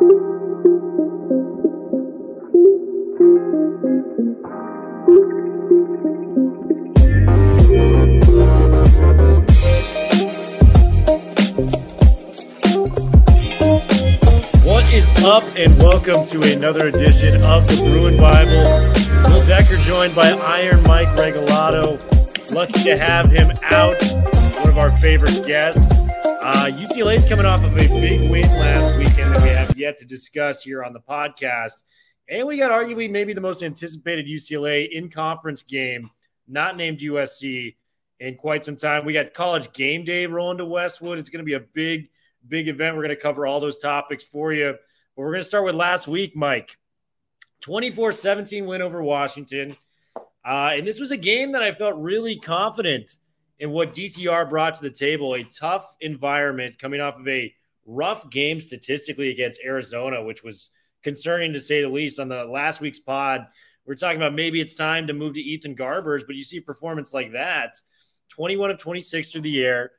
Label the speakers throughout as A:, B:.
A: What is up, and welcome to another edition of the Bruin Bible. Will Decker joined by Iron Mike Regalado. Lucky to have him out, one of our favorite guests. UCLA is coming off of a big win last weekend that we have yet to discuss here on the podcast. And we got arguably maybe the most anticipated UCLA in-conference game, not named USC, in quite some time. We got College Gameday rolling to Westwood. It's going to be a big event. We're going to cover all those topics for you. But we're going to start with last week, Mike. 24-17 win over Washington. And this was a game that I felt really confident in what DTR brought to the table. A tough environment coming off of a rough game statistically against Arizona, which was concerning to say the least. On the last week's pod, we're talking about maybe it's time to move to Ethan Garbers, but you see a performance like that. 21 of 26 through the air,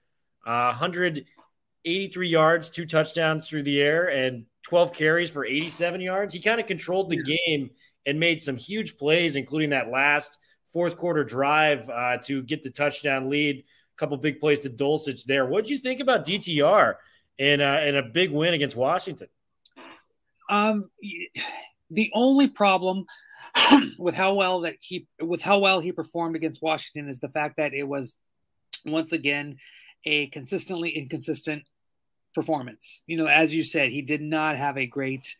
A: 183 yards, 2 touchdowns through the air, and 12 carries for 87 yards. He kind of controlled the game and made some huge plays, including that last fourth quarter drive to get the touchdown lead. A couple big plays to Dulcich there. What did you think about DTR in a big win against Washington?
B: The only problem with how well he performed against Washington is the fact that it was once again a consistently inconsistent performance. You know, as you said, he did not have a great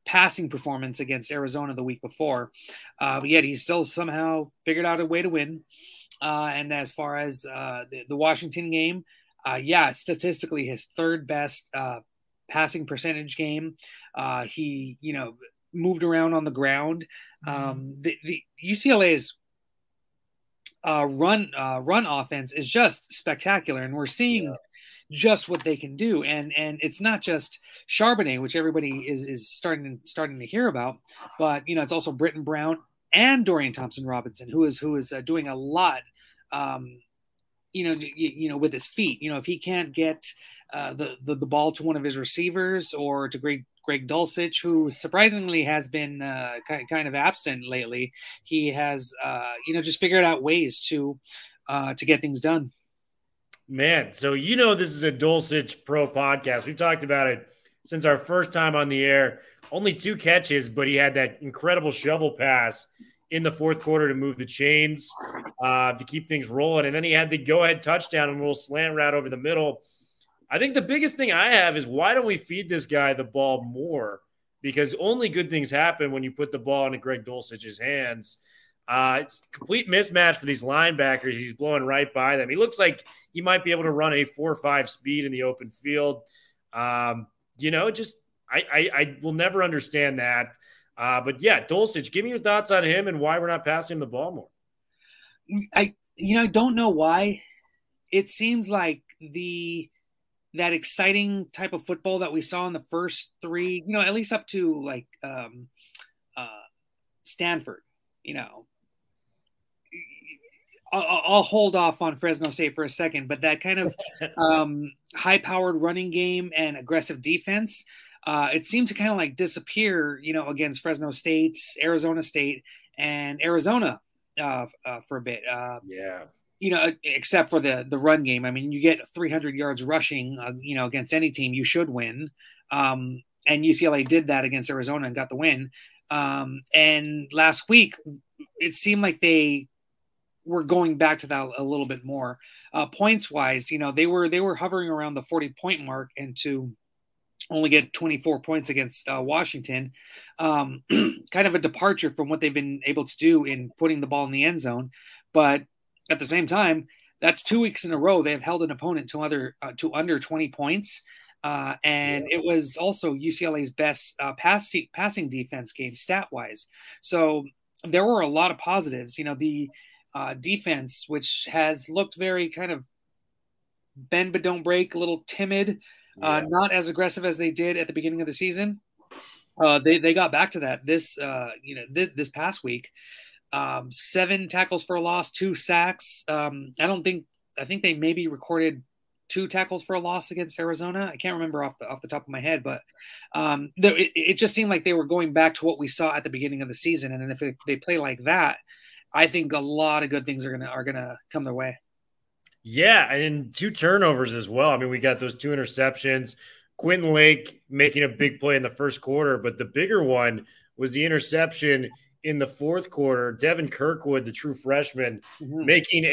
B: passing performance against Arizona the week before, but yet he still somehow figured out a way to win. And as far as the Washington game, statistically his third best passing percentage game. He, moved around on the ground. The UCLA's run offense is just spectacular, and we're seeing just what they can do. And it's not just Charbonnet, which everybody is starting to hear about, but it's also Britton Brown and Dorian Thompson-Robinson, who is doing a lot, with his feet. If he can't get the ball to one of his receivers or to Greg Dulcich, who surprisingly has been kind of absent lately, he has just figured out ways to get things done.
A: Man, so this is a Dulcich Pro podcast. We've talked about it since our first time on the air. Only 2 catches, but he had that incredible shovel pass in the fourth quarter to move the chains, to keep things rolling. And then he had the go-ahead touchdown and a little slant route over the middle. I think the biggest thing I have is, why don't we feed this guy the ball more? Because only good things happen when you put the ball into Greg Dulcich's hands. It's a complete mismatch for these linebackers. He's blowing right by them. He looks like he might be able to run a 4.5 speed in the open field. I will never understand that. But yeah, Dulcich, give me your thoughts on him and why we're not passing him the ball more.
B: I don't know why. It seems like that exciting type of football that we saw in the first 3, at least up to like Stanford, I'll hold off on Fresno State for a second, but that kind of high-powered running game and aggressive defense, it seemed to kind of like disappear, against Fresno State, Arizona State, and Arizona for a bit. Except for the run game. I mean, you get 300 yards rushing, against any team, you should win. And UCLA did that against Arizona and got the win. And last week, it seemed like they were going back to that a little bit more. Points wise, they were hovering around the 40-point mark, and to only get 24 points against Washington, kind of a departure from what they've been able to do in putting the ball in the end zone. But at the same time, that's 2 weeks in a row they have held an opponent to under 20 points. It was also UCLA's best passing defense game stat-wise. So there were a lot of positives. The defense, which has looked very kind of bend but don't break, a little timid, not as aggressive as they did at the beginning of the season. They got back to that this past week. 7 tackles for a loss, 2 sacks. I think they maybe recorded 2 tackles for a loss against Arizona. I can't remember off the top of my head, but it just seemed like they were going back to what we saw at the beginning of the season. And then if they play like that, I think a lot of good things are gonna come their way.
A: Yeah, and 2 turnovers as well. I mean, we got those 2 interceptions. Quentin Lake making a big play in the first quarter, but the bigger one was the interception in the fourth quarter. Devin Kirkwood, the true freshman, making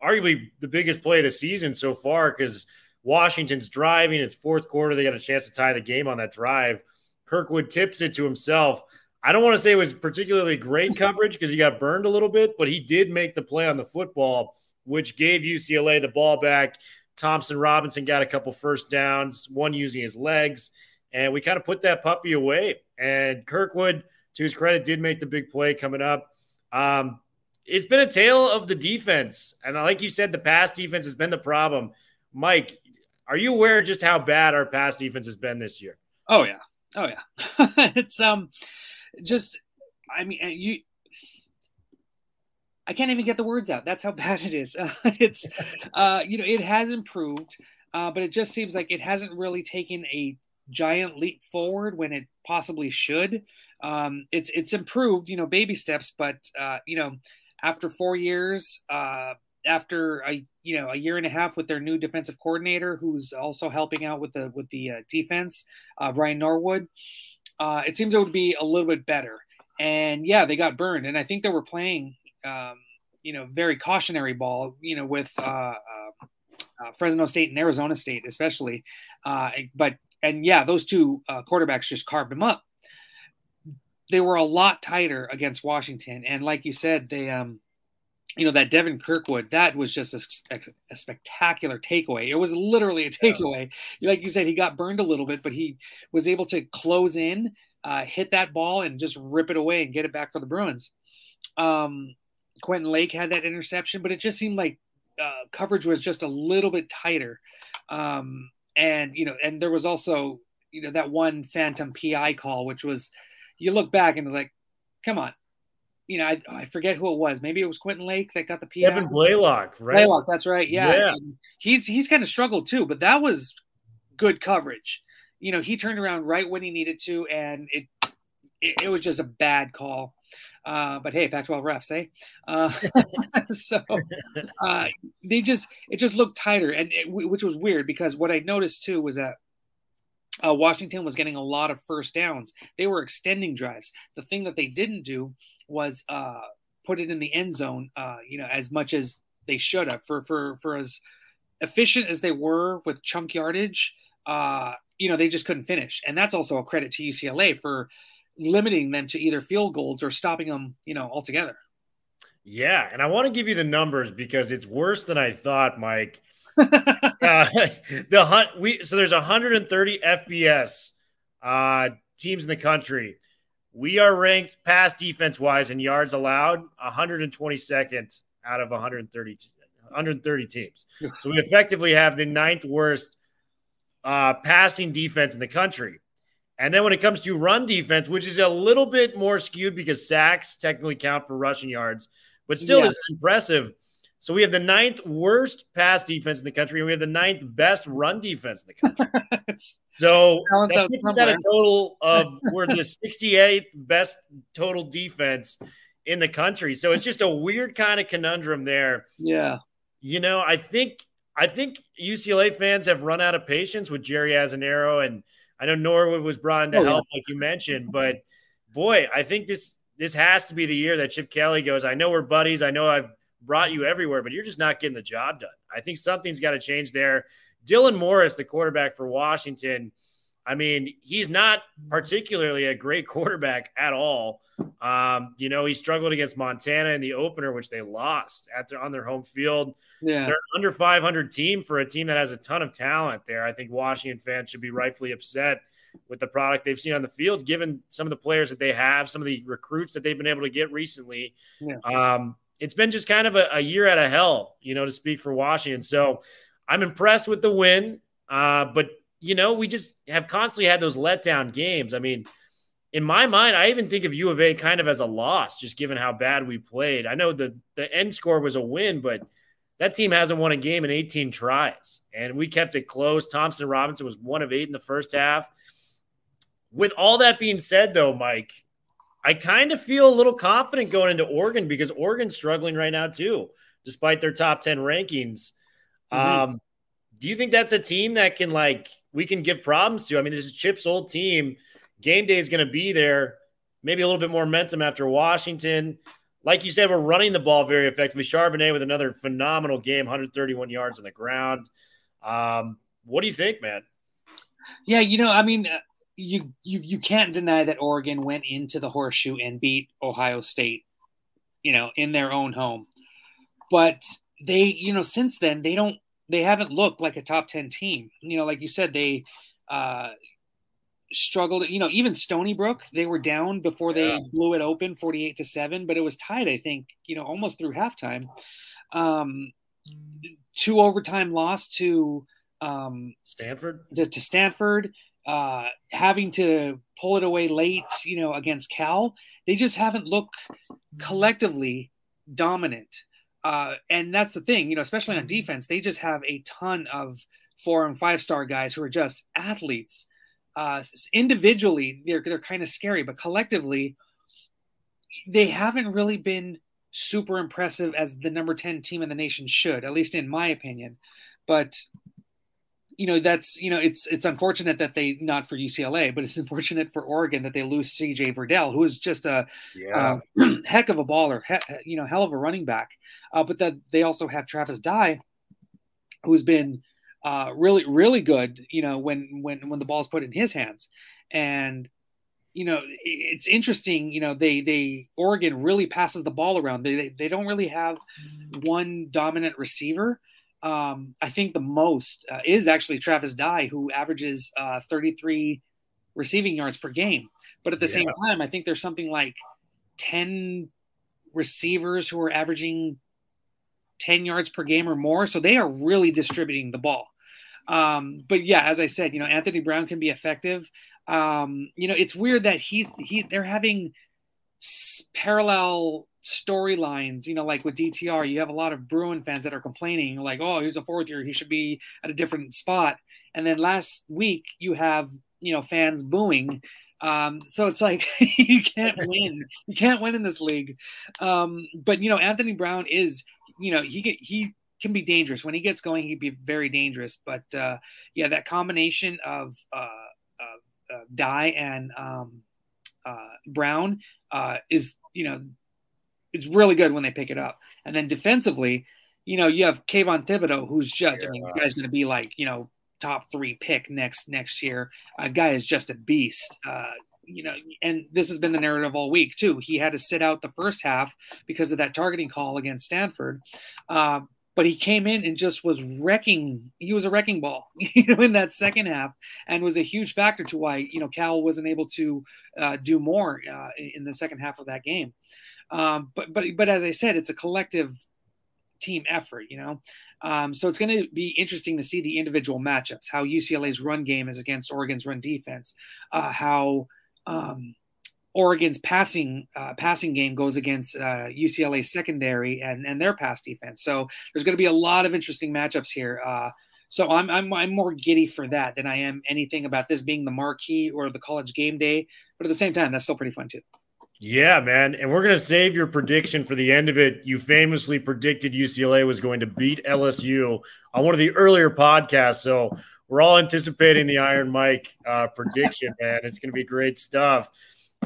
A: arguably the biggest play of the season so far, because Washington's driving. It's fourth quarter. They got a chance to tie the game on that drive. Kirkwood tips it to himself. I don't want to say it was particularly great coverage because he got burned a little bit, but he did make the play on the football, which gave UCLA the ball back. Thompson Robinson got a couple first downs, one using his legs, and we kind of put that puppy away. And Kirkwood, to his credit, did make the big play coming up. It's been a tale of the defense. And like you said, the pass defense has been the problem. Mike, are you aware just how bad our pass defense has been this year?
B: Oh, yeah. It's just, I mean, I can't even get the words out. That's how bad it is. It's, it has improved, but it just seems like it hasn't really taken a giant leap forward when it possibly should. It's improved, baby steps, but, after 4 years, after a year and a half with their new defensive coordinator, who's also helping out with the defense, Brian Norwood, it seems it would be a little bit better. And yeah, they got burned, and I think they were playing, very cautionary ball, with Fresno State and Arizona State, especially. Those 2 quarterbacks just carved them up. They were a lot tighter against Washington. And like you said, they, that Devin Kirkwood, that was just a spectacular takeaway. It was literally a takeaway. Yeah. Like you said, he got burned a little bit, but he was able to close in, hit that ball and just rip it away and get it back for the Bruins. Quentin Lake had that interception, but it just seemed like coverage was just a little bit tighter. And there was also, that one phantom PI call, which was, you look back and it's like, come on. I forget who it was. Maybe it was Quentin Lake that got the PI.
A: Evan Blaylock, right?
B: Blaylock, that's right. Yeah. He's kind of struggled too, but that was good coverage. He turned around right when he needed to, and it was just a bad call. But hey, Pac-12 refs, eh? It just looked tighter, and which was weird because what I noticed too was that Washington was getting a lot of first downs. They were extending drives. The thing that they didn't do was put it in the end zone, as much as they should have. For as efficient as they were with chunk yardage, they just couldn't finish. And that's also a credit to UCLA for limiting them to either field goals or stopping them, altogether.
A: Yeah, and I want to give you the numbers because it's worse than I thought, Mike. So there's 130 FBS teams in the country. We are ranked pass defense wise in yards allowed 122nd out of 130 teams. So we effectively have the 9th worst passing defense in the country. And then when it comes to run defense, which is a little bit more skewed because sacks technically count for rushing yards, but still this is impressive. So we have the 9th worst pass defense in the country, and we have the 9th best run defense in the country. So that puts us at a total of we're the 68th best total defense in the country. So it's just a weird kind of conundrum there.
B: Yeah.
A: I think UCLA fans have run out of patience with Jerry Azzinaro, and I know Norwood was brought in to help, like you mentioned, but boy, I think this has to be the year that Chip Kelly goes, I know we're buddies. I know I've brought you everywhere, but you're just not getting the job done. I think something's got to change there. Dylan Morris, the quarterback for Washington, I mean, he's not particularly a great quarterback at all. He struggled against Montana in the opener, which they lost on their home field. Yeah. They're an under 500 team for a team that has a ton of talent there. I think Washington fans should be rightfully upset with the product they've seen on the field, given some of the players that they have, some of the recruits that they've been able to get recently. Yeah. It's been just kind of a year out of hell, to speak for Washington. So I'm impressed with the win. But, we just have constantly had those letdown games. I mean, in my mind, I even think of U of A kind of as a loss, just given how bad we played. I know the end score was a win, but that team hasn't won a game in 18 tries, and we kept it close. Thompson Robinson was 1 of 8 in the first half. With all that being said, though, Mike, I kind of feel a little confident going into Oregon because Oregon's struggling right now too, despite their top 10 rankings. Mm-hmm. Do you think that's a team that can, we can give problems to? I mean, this is Chip's old team. Game day is going to be there. Maybe a little bit more momentum after Washington. Like you said, we're running the ball very effectively. Charbonnet with another phenomenal game, 131 yards on the ground. What do you think, man?
B: Yeah, you can't deny that Oregon went into the Horseshoe and beat Ohio State, in their own home. But they, since then, they haven't looked like a top 10 team. Like you said, they struggled. Even Stony Brook, they were down before they blew it open 48-7, but it was tied, I think, almost through halftime. 2 overtime loss to
A: Stanford.
B: To Stanford, having to pull it away late, against Cal. They just haven't looked collectively dominant. And that's the thing, especially on defense, they just have a ton of 4- and 5-star guys who are just athletes. Individually, they're kind of scary, but collectively, they haven't really been super impressive as the number 10 team in the nation should, at least in my opinion. But that's it's unfortunate that they, not for UCLA, but it's unfortunate for Oregon that they lose CJ Verdell, who is just a heck of a baller, hell of a running back. But that they also have Travis Dye, who's been really, really good, when the ball is put in his hands. And, it's interesting, they Oregon really passes the ball around. They don't really have one dominant receiver. I think the most is actually Travis Dye, who averages 33 receiving yards per game. But at the same time, I think there's something like 10 receivers who are averaging 10 yards per game or more. So they are really distributing the ball. But yeah, as I said, Anthony Brown can be effective. It's weird that they're having parallel storylines, like with DTR. You have a lot of Bruin fans that are complaining, like, oh, he's a 4th year, he should be at a different spot. And then last week you have, fans booing. So it's like, you can't win in this league. But Anthony Brown is, he can be dangerous. When he gets going, he can be very dangerous. But that combination of Dye and Brown is, it's really good when they pick it up. And then defensively, you have Kayvon Thibodeau, who's just, the guy's going to be like, top 3 pick next year. A guy is just a beast. And this has been the narrative all week too. He had to sit out the first half because of that targeting call against Stanford. But he came in and just was wrecking. He was a wrecking ball, in that second half, and was a huge factor to why, Cal wasn't able to do more in the second half of that game. But as I said, it's a collective team effort, so it's going to be interesting to see the individual matchups, how UCLA's run game is against Oregon's run defense, how Oregon's passing game goes against UCLA's secondary and their pass defense. So there's going to be a lot of interesting matchups here. So I'm more giddy for that than I am anything about this being the marquee or the College Game Day. But at the same time, that's still pretty fun too.
A: Yeah, man. And we're going to save your prediction for the end of it. You famously predicted UCLA was going to beat LSU on one of the earlier podcasts. So we're all anticipating the Iron Mike prediction, man. It's going to be great stuff.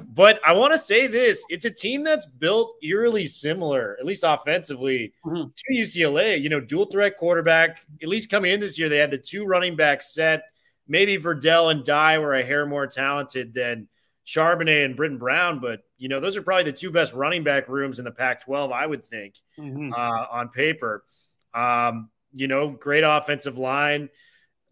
A: But I want to say this. It's a team that's built eerily similar, at least offensively, to UCLA. Dual threat quarterback. At least coming in this year, they had the 2 running backs set. Maybe Verdell and Dye were a hair more talented than Charbonnet and Britton Brown, but those are probably the 2 best running back rooms in the Pac-12, I would think, on paper. Great offensive line.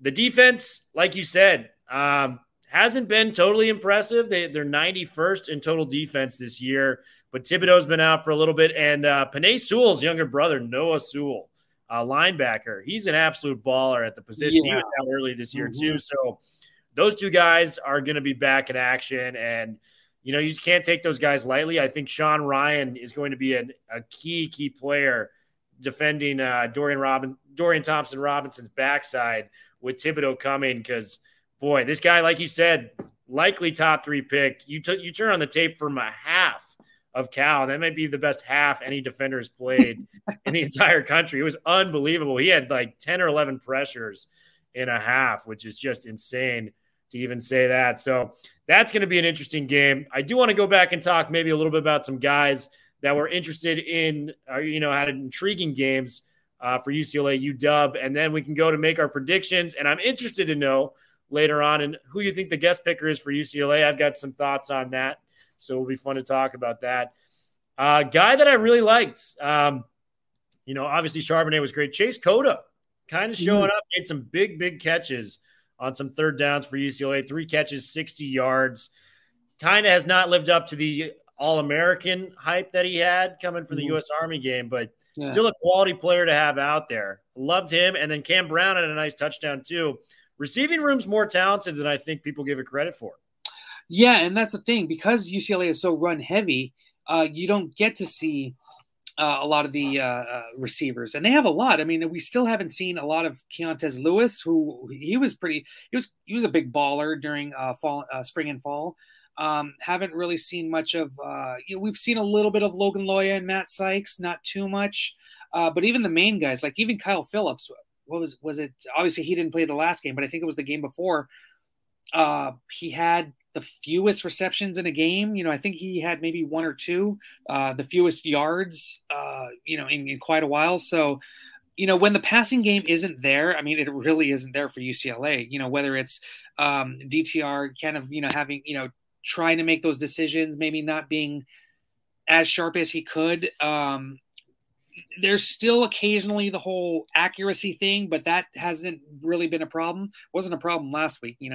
A: The defense, like you said, hasn't been totally impressive. They're 91st in total defense this year, but Thibodeau's been out for a little bit, and Panay Sewell's younger brother, Noah Sewell, linebacker, he's an absolute baller at the position. He was out early this year too, so those 2 guys are going to be back in action, and you just can't take those guys lightly. I think Sean Ryan is going to be a key player defending Dorian Thompson-Robinson's backside with Thibodeau coming because, boy, this guy, like you said, likely top 3 pick. You turn on the tape from a half of Cal. That might be the best half any defender has played in the entire country. It was unbelievable. He had like 10 or 11 pressures in a half, which is just insane to even say that. So that's going to be an interesting game. I do want to go back and talk maybe a little bit about some guys that were interested in, had intriguing games for UCLA, UW, and then we can go to make our predictions. And I'm interested to know later on and who you think the guest picker is for UCLA. I've got some thoughts on that. So it'll be fun to talk about that. Guy that I really liked, obviously Charbonnet was great. Chase Cota kind of showing up, made some big catches on some third downs for UCLA. 3 catches, 60 yards. Kind of has not lived up to the All-American hype that he had coming from the U.S. Army game, but still a quality player to have out there. Loved him. And then Cam Brown had a nice touchdown too. Receiving room's more talented than I think people give it credit for.
B: Yeah, and that's the thing. Because UCLA is so run-heavy, you don't get to see a lot of the receivers. And they have a lot. I mean, we still haven't seen a lot of Keontez Lewis, who he was a big baller during spring and fall. Haven't really seen much of we've seen a little bit of Logan Loya and Matt Sykes, not too much. But even the main guys, like even Kyle Phillips, what was it? Obviously, he didn't play the last game, but I think it was the game before. He had the fewest receptions in a game. I think he had maybe 1 or 2, the fewest yards, in quite a while. So, when the passing game isn't there, I mean, it really isn't there for UCLA, whether it's DTR kind of, having, trying to make those decisions, maybe not being as sharp as he could. There's still occasionally the whole accuracy thing, but that hasn't really been a problem. Wasn't a problem last week. He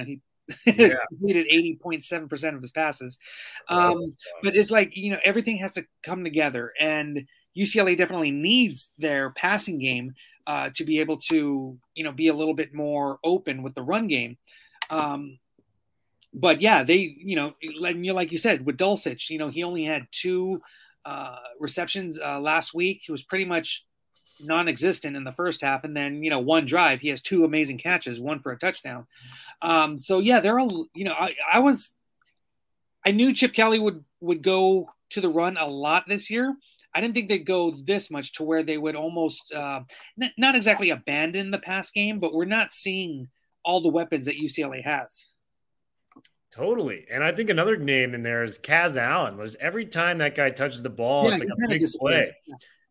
B: completed 80.7% of his passes. But it's like, everything has to come together, and UCLA definitely needs their passing game to be able to, be a little bit more open with the run game. But yeah, they, like you said, with Dulcich, he only had 2 receptions last week. He was pretty much non-existent in the first half, and then 1 drive he has 2 amazing catches, 1 for a touchdown. So yeah, they're all, I knew Chip Kelly would go to the run a lot this year. I didn't think they'd go this much to where they would almost not exactly abandon the pass game, but we're not seeing all the weapons that UCLA has.
A: Totally. And I think another name in there is Kaz Allen. Every time that guy touches the ball, it's like a big play.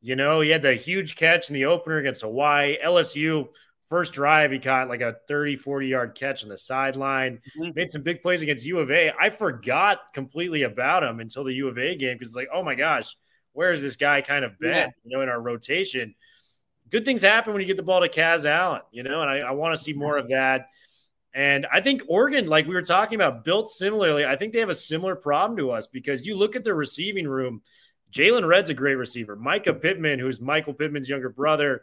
A: Yeah. He had the huge catch in the opener against Hawaii. LSU, first drive, he caught like a 30, 40-yard catch on the sideline. Made some big plays against U of A. I forgot completely about him until the U of A game because it's like, oh, my gosh, where's this guy kind of been, in our rotation? Good things happen when you get the ball to Kaz Allen, and I want to see more of that. And I think Oregon, like we were talking about, built similarly. I think they have a similar problem to us because you look at their receiving room. Jalen Redd's a great receiver. Micah Pittman, who's Michael Pittman's younger brother,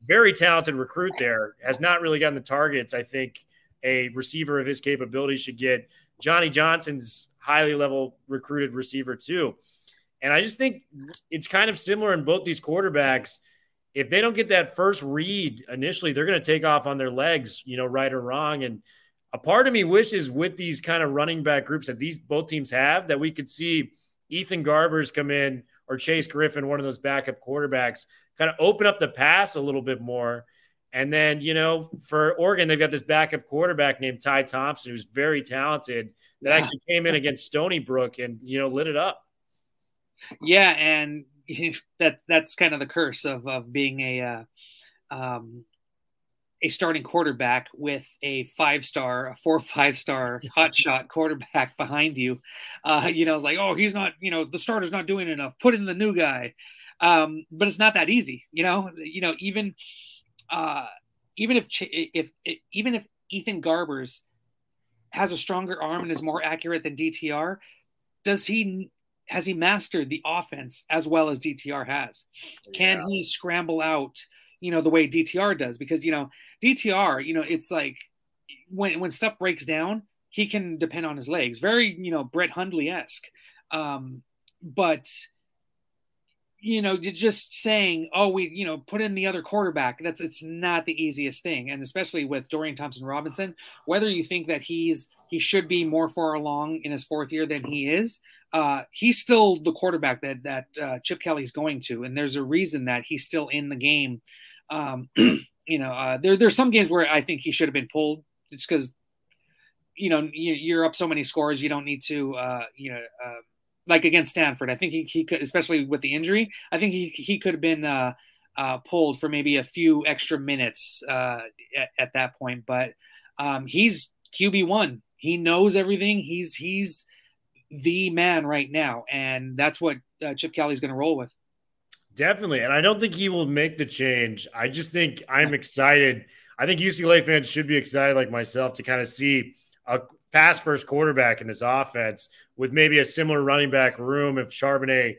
A: very talented recruit there, has not really gotten the targets I think a receiver of his capabilities should get. Johnny Johnson's highly level recruited receiver too. And I just think it's kind of similar in both these quarterbacks. If they don't get that first read initially, they're going to take off on their legs, right or wrong. And a part of me wishes with these kind of running back groups that both teams have, that we could see Ethan Garbers come in or Chase Griffin, one of those backup quarterbacks, kind of open up the pass a little bit more. And then, for Oregon, they've got this backup quarterback named Ty Thompson, who's very talented, that actually came in against Stony Brook and, lit it up.
B: Yeah, and that's kind of the curse of being a starting quarterback with a 4 or 5 star hotshot quarterback behind you. It's like, oh, he's not, the starter's not doing enough. Put in the new guy. But it's not that easy. Even if Ethan Garbers has a stronger arm and is more accurate than DTR, has he mastered the offense as well as DTR has? Can he scramble out, the way DTR does? Because, DTR, it's like when stuff breaks down, he can depend on his legs. Very, Brett Hundley-esque. But just saying, oh, we, put in the other quarterback. It's not the easiest thing. And especially with Dorian Thompson-Robinson, whether you think that he should be more far along in his fourth year than he is, he's still the quarterback that Chip Kelly's going to. And there's a reason that he's still in the game. There's some games where I think he should have been pulled just because, you're up so many scores. You don't need to, like against Stanford. I think he could, especially with the injury, I think he could have been pulled for maybe a few extra minutes at that point. But he's QB1. He knows everything. He's the man right now, and that's what Chip Kelly's going to roll with.
A: Definitely, and I don't think he will make the change. I just think I'm excited. I think UCLA fans should be excited, like myself, to kind of see a pass-first quarterback in this offense with maybe a similar running back room if Charbonnet,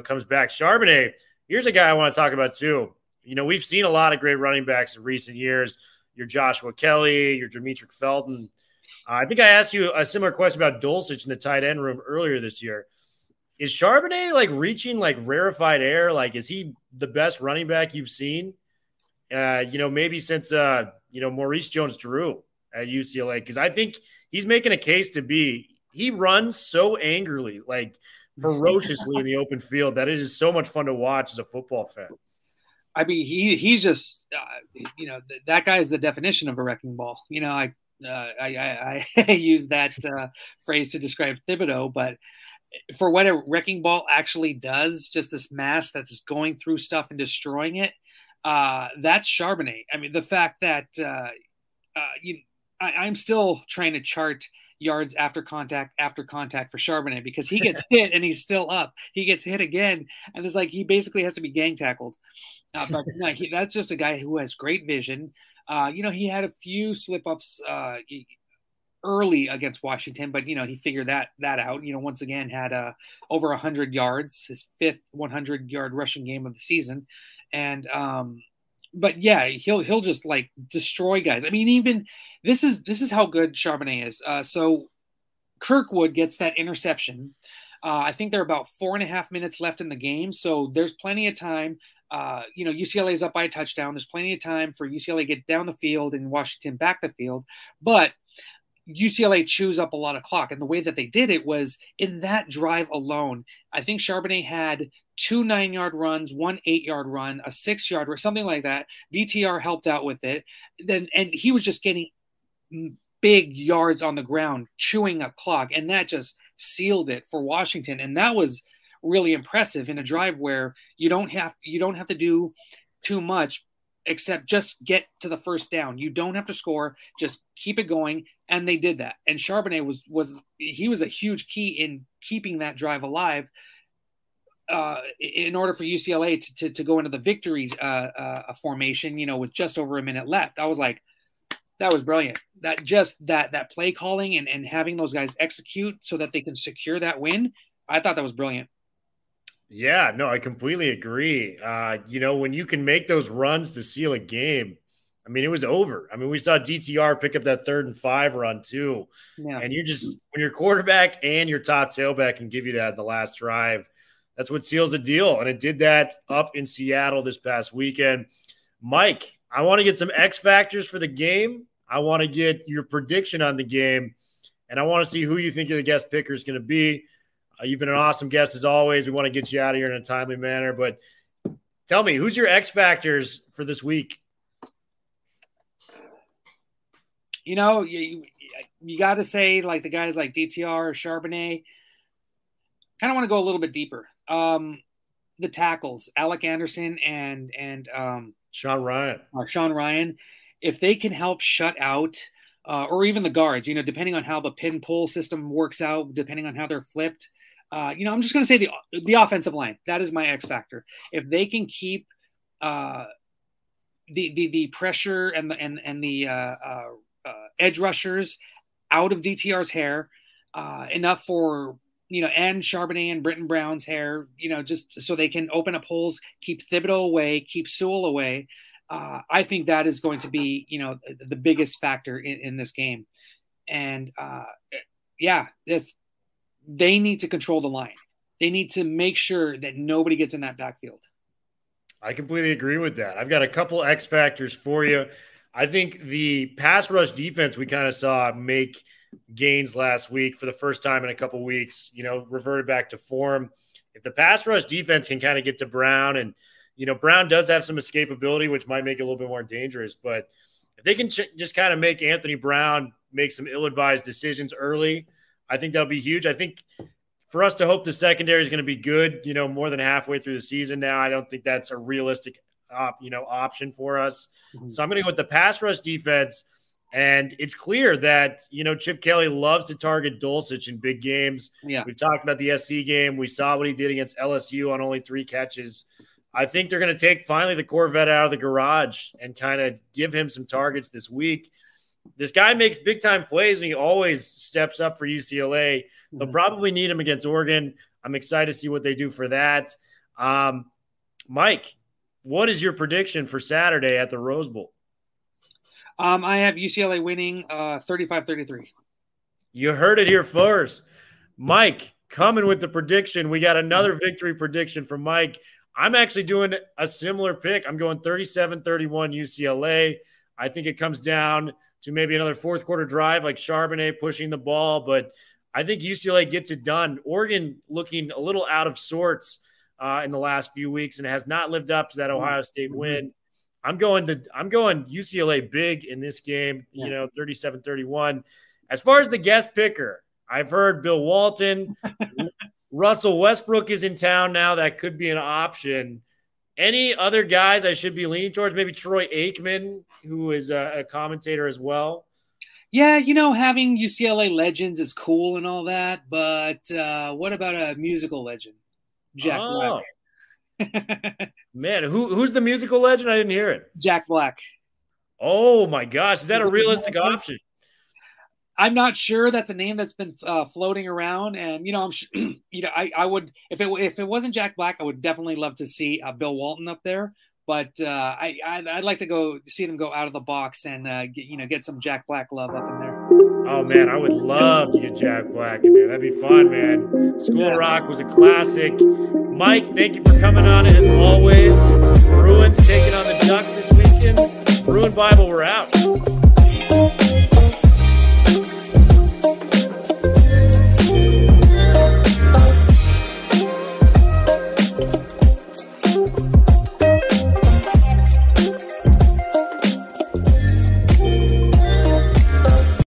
A: comes back. Charbonnet, here's a guy I want to talk about too. We've seen a lot of great running backs in recent years. Your Joshua Kelly, your Demetric Felton. I think I asked you a similar question about Dulcich in the tight end room earlier this year. Is Charbonnet reaching rarefied air? Is he the best running back you've seen? Maybe since Maurice Jones-Drew at UCLA, because I think he's making a case to be. He runs so angrily, ferociously in the open field that it is so much fun to watch as a football fan.
B: I mean, he's just that guy is the definition of a wrecking ball. I use that phrase to describe Thibodeau, but for what a wrecking ball actually does, just this mass that's just going through stuff and destroying it, that's Charbonnet. I mean, the fact that I'm still trying to chart yards after contact for Charbonnet because he gets hit and he's still up. He gets hit again, and it's he basically has to be gang tackled. But no, that's just a guy who has great vision. He had a few slip-ups early against Washington, but he figured that out. Once again had over 100 yards, his fifth 100-yard rushing game of the season, and but yeah, he'll just destroy guys. I mean, even this is how good Charbonnet is. So Kirkwood gets that interception. I think there are about 4.5 minutes left in the game, so there's plenty of time. UCLA is up by a touchdown. There's plenty of time for UCLA to get down the field and Washington back the field. But UCLA chews up a lot of clock. And the way that they did it was in that drive alone. I think Charbonnet had 2 9-yard runs, 1 8-yard run, a 6-yard or something like that. DTR helped out with it. And he was just getting big yards on the ground, chewing up clock. And that just sealed it for Washington. And that was really impressive in a drive where you don't have to do too much except just get to the first down. You don't have to score, just keep it going. And they did that. And Charbonnet was a huge key in keeping that drive alive in order for UCLA to go into the victories formation, with just over a minute left. I was like, that was brilliant. That play calling and having those guys execute so that they can secure that win. I thought that was brilliant.
A: Yeah, no, I completely agree. When you can make those runs to seal a game, I mean, it was over. I mean, we saw DTR pick up that 3rd and 5 run too. Yeah. And when your quarterback and your top tailback can give you that in the last drive, that's what seals the deal. And it did that up in Seattle this past weekend. Mike, I want to get some X factors for the game. I want to get your prediction on the game, and I want to see who you think the guest picker is going to be. You've been an awesome guest as always. We want to get you out of here in a timely manner, but tell me, who's your X factors for this week?
B: You got to say the guys like DTR or Charbonnet. Kind of want to go a little bit deeper. The tackles, Alec Anderson and
A: Sean
B: Ryan, if they can help shut out or even the guards, depending on how the pin pull system works out, depending on how they're flipped. I'm just going to say the offensive line. That is my X factor. If they can keep the pressure and the edge rushers out of DTR's hair, enough for and Charbonnet and Britton Brown's hair, just so they can open up holes, keep Thibodeau away, keep Sewell away. I think that is going to be, the biggest factor in this game. And they need to control the line. they need to make sure that nobody gets in that backfield.
A: I completely agree with that. I've got a couple X factors for you. I think the pass rush defense we kind of saw make gains last week for the first time in a couple weeks, reverted back to form. If the pass rush defense can kind of get to Brown, and, Brown does have some escapability, which might make it a little bit more dangerous, but if they can just kind of make Anthony Brown make some ill-advised decisions early, I think that'll be huge. I think for us to hope the secondary is going to be good, more than halfway through the season now, I don't think that's a realistic, option for us. Mm-hmm. So I'm going to go with the pass rush defense. And it's clear that, Chip Kelly loves to target Dulcich in big games.
B: Yeah.
A: We've talked about the SC game. We saw what he did against LSU on only 3 catches. I think they're going to take finally the Corvette out of the garage and kind of give him some targets this week. This guy makes big-time plays, and he always steps up for UCLA. They'll probably need him against Oregon. I'm excited to see what they do for that. Mike, what is your prediction for Saturday at the Rose Bowl?
B: I have UCLA winning 35-33.
A: You heard it here first. Mike, coming with the prediction. We got another victory prediction from Mike. I'm actually doing a similar pick. I'm going 37-31 UCLA. I think it comes down to maybe another fourth quarter drive like Charbonnet pushing the ball, but I think UCLA gets it done. Oregon looking a little out of sorts in the last few weeks and has not lived up to that Ohio State win. I'm going UCLA big in this game, 37-31. As far as the guest picker, I've heard Bill Walton, Russell Westbrook is in town now. That could be an option. Any other guys I should be leaning towards? Maybe Troy Aikman, who is a commentator as well.
B: Yeah, having UCLA legends is cool and all that, but what about a musical legend? Jack Black.
A: Man, who's the musical legend? I didn't hear it.
B: Jack Black.
A: Oh my gosh, is that a realistic option?
B: I'm not sure. That's a name that's been floating around, and I would if it wasn't Jack Black, I would definitely love to see Bill Walton up there. But I'd like to go see them go out of the box and get some Jack Black love up in there.
A: Oh man, I would love to get Jack Black in there. That'd be fun, man. School of Rock was a classic. Mike, thank you for coming on as always.